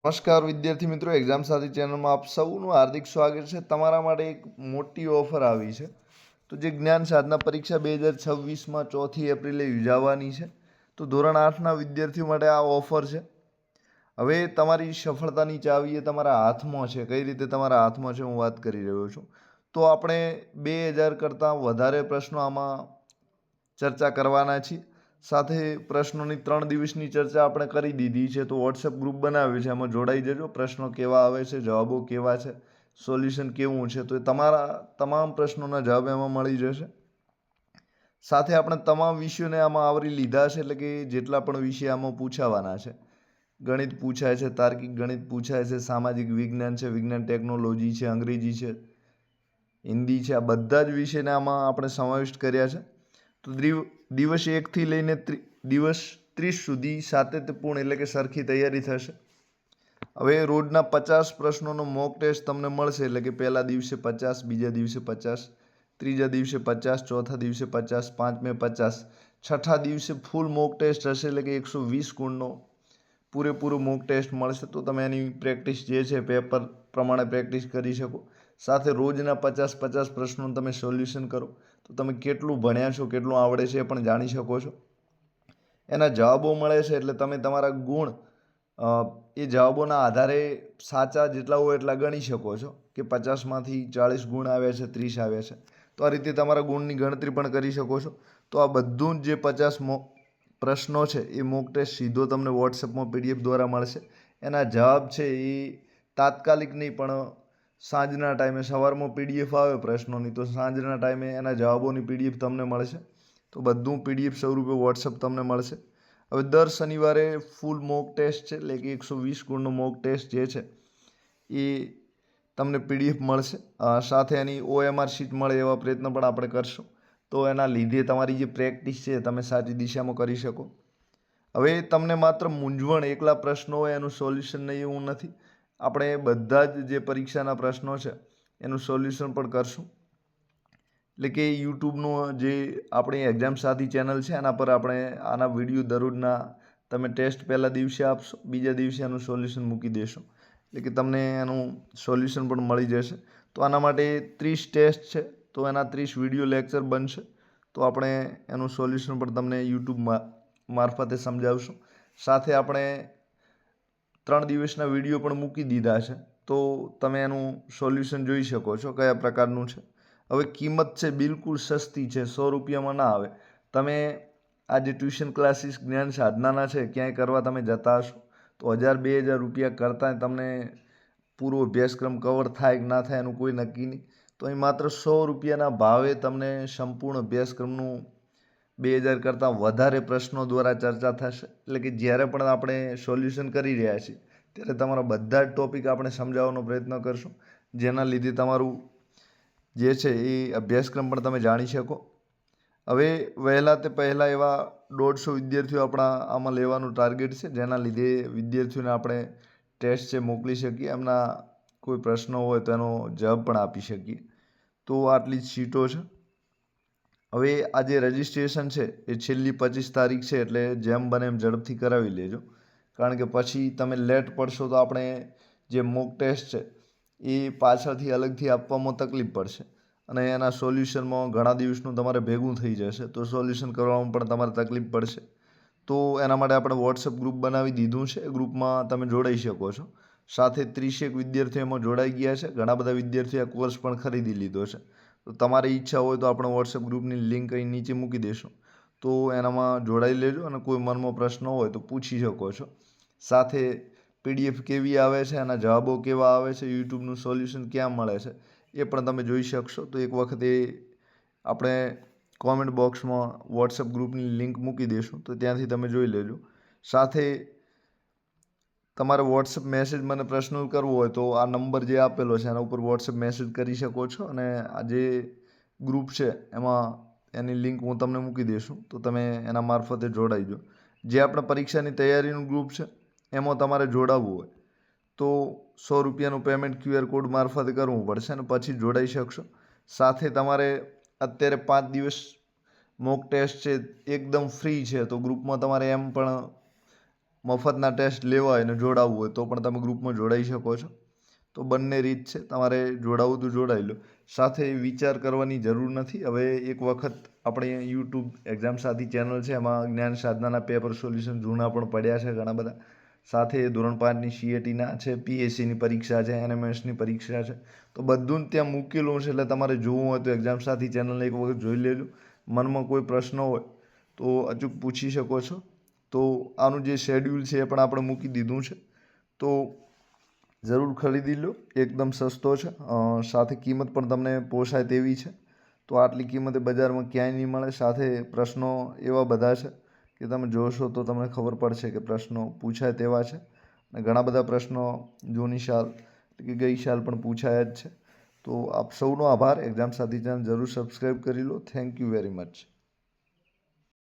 નમસ્કાર વિદ્યાર્થી મિત્રો, એક્ઝામ સાથી ચેનલમાં આપ સૌનું હાર્દિક સ્વાગત છે. તમારા માટે એક મોટી ઓફર આવી છે. તો જે જ્ઞાન સાધના પરીક્ષા 2026માં 4 એપ્રિલે યોજાવાની છે, તો ધોરણ 8ના વિદ્યાર્થીઓ માટે આ ઓફર છે. હવે તમારી સફળતાની ચાવી એ તમારા હાથમાં છે. કઈ રીતે તમારા હાથમાં છે હું વાત કરી રહ્યો છું. તો આપણે 2000 કરતાં વધારે પ્રશ્નો આમાં ચર્ચા કરવાના છીએ. સાથે પ્રશ્નોની 3 દિવસની ચર્ચા આપણે કરી દીધી છે. તો વોટ્સએપ ગ્રુપ બનાવ્યું છે, એમાં જોડાઈ જજો. પ્રશ્નો કેવા આવે છે, જવાબો કેવા છે, સોલ્યુશન કેવું છે, તો એ તમારા તમામ પ્રશ્નોના જવાબ એમાં મળી જશે. સાથે આપણે તમામ વિષયોને આમાં આવરી લીધા છે, એટલે કે જેટલા પણ વિષય આમાં પૂછાવાના છે. ગણિત પૂછાય છે, તાર્કિક ગણિત પૂછાય છે, સામાજિક વિજ્ઞાન છે, વિજ્ઞાન ટેકનોલોજી છે, અંગ્રેજી છે, હિન્દી છે, આ બધા જ વિષયને આમાં આપણે સમાવિષ્ટ કર્યા છે. તો દિવસ 1થી લઈને દિવસ 30 સુધી સાતત્યપૂર્ણ એટલે કે સરખી તૈયારી થશે. હવે રોજના 50 પ્રશ્નોનો મોક ટેસ્ટ તમને મળશે, એટલે કે પહેલા દિવસે 50, બીજા દિવસે 50, ત્રીજા દિવસે 50, ચોથા દિવસે 50, પાંચમે 50, છઠ્ઠા દિવસે ફૂલ મોક ટેસ્ટ હશે, એટલે કે 120 ગુણનો પૂરેપૂરો મોક ટેસ્ટ મળશે. તો તમે એની પ્રેક્ટિસ જે છે પેપર પ્રમાણે પ્રેક્ટિસ કરી શકો. સાથે રોજના 50 પ્રશ્નોનું તમે સોલ્યુશન કરો, તો તમે કેટલું ભણ્યા છો, કેટલું આવડે છે એ પણ જાણી શકો છો. એના જવાબો મળે છે, એટલે તમે તમારા ગુણ એ જવાબોના આધારે સાચા જેટલા હોય એટલા ગણી શકો છો, કે 50માંથી 40 ગુણ આવ્યા છે, 30 આવ્યા છે. તો આ રીતે તમારા ગુણની ગણતરી પણ કરી શકો છો. તો આ બધું જ જે 50 પ્રશ્નો છે એ મોક ટેસ્ટ સીધો તમને વોટ્સએપમાં PDF દ્વારા મળશે. એના જવાબ છે એ તાત્કાલિક નહીં, પણ સાંજના ટાઈમે, સવારમાં PDF આવે પ્રશ્નોની, તો સાંજના ટાઈમે એના જવાબોની PDF તમને મળશે. તો બધું PDF સ્વરૂપે વોટ્સએપ તમને મળશે. હવે દર શનિવારે ફૂલ મોક ટેસ્ટ છે, એટલે કે 120 ગુણનો મોક ટેસ્ટ જે છે એ તમને PDF મળશે. સાથે એની OMR શીટ મળે એવા પ્રયત્ન પણ આપણે કરશું. તો એના લીધે તમારી જે પ્રેક્ટિસ છે તમે સાચી દિશામાં કરી શકો. હવે તમને માત્ર મૂંઝવણ, એકલા પ્રશ્નો હોય એનું સોલ્યુશન નહીં એવું નથી. આપણે બધા જ જે પરીક્ષાના પ્રશ્નો છે એનું સોલ્યુશન પણ કરશું. એટલે કે યુટ્યુબનું જે આપણી એક્ઝામ સાથી ચેનલ છે એના પર આપણે આના વિડીયો દરરોજના તમે ટેસ્ટ પહેલા દિવસે આપશો, બીજા દિવસે એનું સોલ્યુશન મૂકી દેશો, એટલે કે તમને એનું સોલ્યુશન પણ મળી જશે. તો આના માટે 30 ટેસ્ટ છે, તો એના 30 વિડીયો લેક્ચર બનશે. તો આપણે એનું સોલ્યુશન પણ તમને યુટ્યુબ મારફતે સમજાવશું. સાથે આપણે 3 દિવસના વિડીયો પણ મૂકી દીધા છે, તો તમે એનું સોલ્યુશન જોઈ શકો છો કયા પ્રકારનું છે. હવે કિંમત છે બિલકુલ સસ્તી છે, 100 રૂપિયામાં ના આવે. તમે આ જે ટ્યુશન ક્લાસીસ જ્ઞાન સાધનાના છે ક્યાંય કરવા તમે જતા હશો, તો 1000-2000 રૂપિયા કરતાં તમને પૂરો અભ્યાસક્રમ કવર થાય કે ના થાય એનું કોઈ નક્કી નહીં. તો અહીં માત્ર 100 રૂપિયાના ભાવે તમને સંપૂર્ણ અભ્યાસક્રમનું 2000 કરતાં વધારે પ્રશ્નો દ્વારા ચર્ચા થશે. એટલે કે જ્યારે પણ આપણે સોલ્યુશન કરી રહ્યા છીએ ત્યારે તમારા બધા જ ટોપિક આપણે સમજાવવાનો પ્રયત્ન કરશું, જેના લીધે તમારું જે છે એ અભ્યાસક્રમ પણ તમે જાણી શકો. હવે વહેલા તે પહેલાં એવા 150 વિદ્યાર્થીઓ આપણા આમાં લેવાનું ટાર્ગેટ છે, જેના લીધે વિદ્યાર્થીઓને આપણે ટેસ્ટ છે મોકલી શકીએ, એમના કોઈ પ્રશ્નો હોય તો એનો જવાબ પણ આપી શકીએ. તો આટલી જ સીટો છે. હવે આ જે રજિસ્ટ્રેશન છે એ છેલ્લી 25 તારીખ છે, એટલે જેમ બને એમ ઝડપથી કરાવી લેજો. કારણ કે પછી તમે લેટ પડશો તો આપણે જે મોક ટેસ્ટ છે એ પાછળથી અલગથી આપવામાં તકલીફ પડશે, અને એના સોલ્યુશનમાં ઘણા દિવસનું તમારે ભેગું થઈ જશે, તો સોલ્યુશન કરવામાં પણ તમારે તકલીફ પડશે. તો એના માટે આપણે વોટ્સએપ ગ્રુપ બનાવી દીધું છે, ગ્રુપમાં તમે જોડાઈ શકો છો. સાથે 30 વિદ્યાર્થીઓ એમાં જોડાઈ ગયા છે. ઘણા બધા વિદ્યાર્થીઓ આ કોર્સ પણ ખરીદી લીધો છે. તો તમારી ઈચ્છા હોય તો આપણે વોટ્સએપ ગ્રુપની લિંક અહીં નીચે મૂકી દઈશું, તો એનામાં જોડાઈ લેજો, અને કોઈ મનમાં પ્રશ્ન હોય તો પૂછી શકો છો. સાથે PDF કેવી આવે છે, એના જવાબો કેવા આવે છે, યુટ્યુબનું સોલ્યુશન ક્યાં મળે છે એ પણ તમે જોઈ શકશો. તો એક વખત એ આપણે કોમેન્ટ બોક્સમાં વોટ્સએપ ગ્રુપની લિંક મૂકી દઈશું, તો ત્યાંથી તમે જોઈ લેજો. સાથે તમારે વોટ્સએપ મેસેજ મને પર્સનલ કરવો હોય તો આ નંબર જે આપેલો છે એના ઉપર વોટ્સએપ મેસેજ કરી શકો છો, અને આ જે ગ્રુપ છે એમાં એની લિંક હું તમને મૂકી દઈશું, તો તમે એના મારફતે જોડાઈજો. જે આપણે પરીક્ષાની તૈયારીનું ગ્રુપ છે એમાં તમારે જોડાવવું હોય તો 100 રૂપિયાનું પેમેન્ટ QR કોડ મારફતે કરવું પડશે, અને પછી જોડાઈ શકશો. સાથે તમારે અત્યારે 5 દિવસ મોક ટેસ્ટ છે એકદમ ફ્રી છે, તો ગ્રુપમાં તમારે એમ પણ મફતના ટેસ્ટ લેવા હોય અને જોડાવવું હોય તો પણ તમે ગ્રુપમાં જોડાઈ શકો છો. તો બંને રીત છે, તમારે જોડાવવું તો જોડાઈ લો. સાથે વિચાર કરવાની જરૂર નથી. હવે એક વખત આપણે યુટ્યુબ એક્ઝામ સાથી ચેનલ છે, એમાં જ્ઞાન સાધનાના પેપર સોલ્યુશન જૂના પણ પડ્યા છે ઘણા બધા. સાથે ધોરણ 5ની CATના છે, PSCની પરીક્ષા છે, NMSની પરીક્ષા છે. તો બધું જ ત્યાં મૂકેલું છે, એટલે તમારે જોવું હોય તો એક્ઝામ સાથી ચેનલને એક વખત જોઈ લેજો. મનમાં કોઈ પ્રશ્ન હોય તો અચૂક પૂછી શકો છો. તો આનું જે શેડ્યુલ છે એ પણ આપણે મૂકી દીધું છે. તો જરૂર ખરીદી લો, એકદમ સસ્તો છે. સાથે કિંમત પણ તમને પોસાય તેવી છે. તો આટલી કિંમતે બજારમાં ક્યાંય નહીં મળે. સાથે પ્રશ્નો એવા બધા છે કે તમે જોશો તો તમને ખબર પડશે કે પ્રશ્નો પૂછાય તેવા છે. અને ઘણા બધા પ્રશ્નો જૂની સાલ કે ગઈ સાલ પણ પૂછાયા જ છે. તો આપ સૌનો આભાર. એક્ઝામ સાથી ચેનલ જરૂર સબસ્ક્રાઈબ કરી લો. Thank you very much.